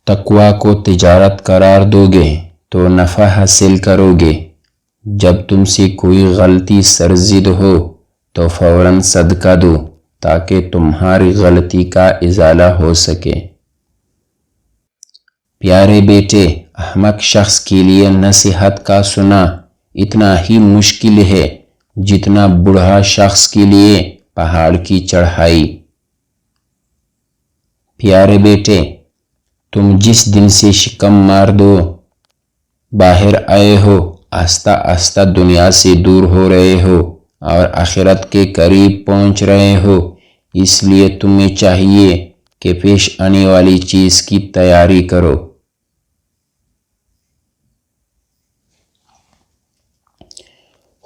تقوی کو تجارت قرار دو گے تو نفع حاصل کرو گے۔ جب تم سے کوئی غلطی سرزد ہو تو فوراً صدقہ دو تاکہ تمہاری غلطی کا ازالہ ہو سکے۔ پیارے بیٹے، احمق شخص کے لیے نصیحت کا سننا اتنا ہی مشکل ہے جتنا بوڑھا شخص کے لیے پہاڑ کی چڑھائی۔ پیارے بیٹے، تم جس دن سے شکم مار دو باہر آئے ہو، آہستہ آہستہ دنیا سے دور ہو رہے ہو اور آخرت کے قریب پہنچ رہے ہو۔ اس لیے تمہیں چاہیے کہ پیش آنے والی چیز کی تیاری کرو۔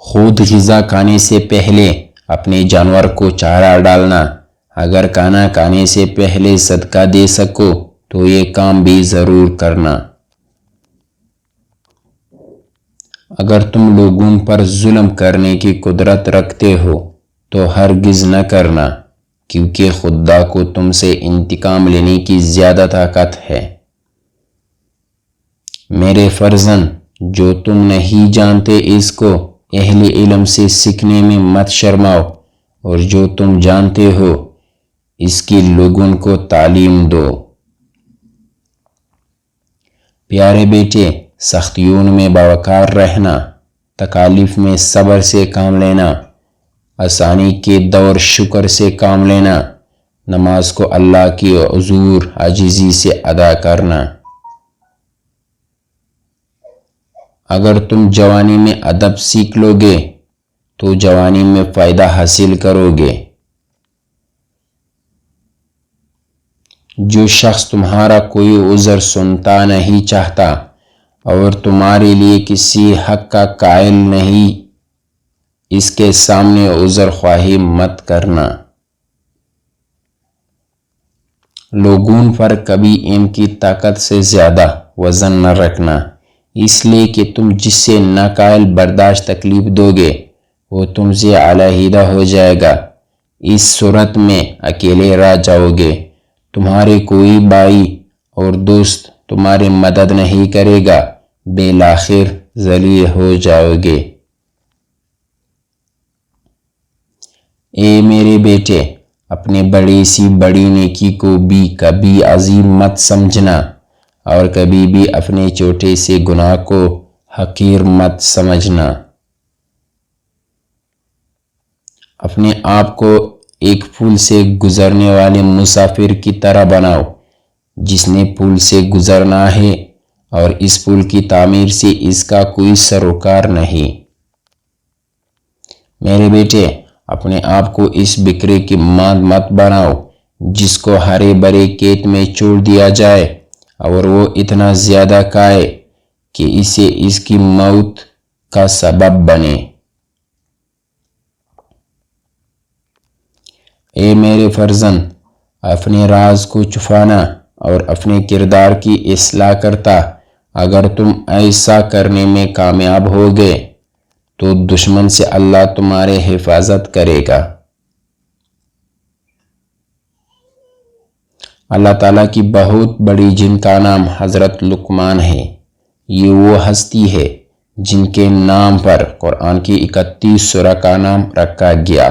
خود غذا کھانے سے پہلے اپنے جانور کو چارہ ڈالنا۔ اگر کھانا کھانے سے پہلے صدقہ دے سکو تو یہ کام بھی ضرور کرنا۔ اگر تم لوگوں پر ظلم کرنے کی قدرت رکھتے ہو تو ہرگز نہ کرنا، کیونکہ خدا کو تم سے انتقام لینے کی زیادہ طاقت ہے۔ میرے فرزند، جو تم نہیں جانتے اس کو اہل علم سے سیکھنے میں مت شرماؤ، اور جو تم جانتے ہو اس کی لوگوں کو تعلیم دو۔ پیارے بیٹے، سختیوں میں باوقار رہنا، تکالیف میں صبر سے کام لینا، آسانی کے دور شکر سے کام لینا، نماز کو اللہ کی حضور عاجزی سے ادا کرنا۔ اگر تم جوانی میں ادب سیکھ لو گے تو جوانی میں فائدہ حاصل کرو گے۔ جو شخص تمہارا کوئی عذر سنتا نہیں چاہتا اور تمہارے لیے کسی حق کا قائل نہیں، اس کے سامنے عذر خواہی مت کرنا۔ لوگوں پر کبھی ان کی طاقت سے زیادہ وزن نہ رکھنا، اس لیے کہ تم جس سے ناقابل برداشت تکلیف دو گے وہ تم سے علیحدہ ہو جائے گا۔ اس صورت میں اکیلے رہ جاؤ گے، تمہارے کوئی بھائی اور دوست تمہاری مدد نہیں کرے گا، بالآخر ذلیل ہو جاؤ گے۔ اے میرے بیٹے، اپنے بڑی سی بڑی نیکی کو بھی کبھی عظیم مت سمجھنا اور کبھی بھی اپنے چھوٹے سے گناہ کو حقیر مت سمجھنا۔ اپنے آپ کو ایک پل سے گزرنے والے مسافر کی طرح بناؤ جس نے پل سے گزرنا ہے اور اس پل کی تعمیر سے اس کا کوئی سروکار نہیں۔ میرے بیٹے، اپنے آپ کو اس بکرے کی ماند مت بناؤ جس کو ہرے بھرے کھیت میں چھوڑ دیا جائے اور وہ اتنا زیادہ کھائے کہ اسے اس کی موت کا سبب بنے۔ اے میرے فرزند، اپنے راز کو چھپانا اور اپنے کردار کی اصلاح کرتا۔ اگر تم ایسا کرنے میں کامیاب ہو گئے تو دشمن سے اللہ تمہاری حفاظت کرے گا۔ اللہ تعالیٰ کی بہت بڑی جن کا نام حضرت لقمان ہے، یہ وہ ہستی ہے جن کے نام پر قرآن کی 31 سورہ کا نام رکھا گیا۔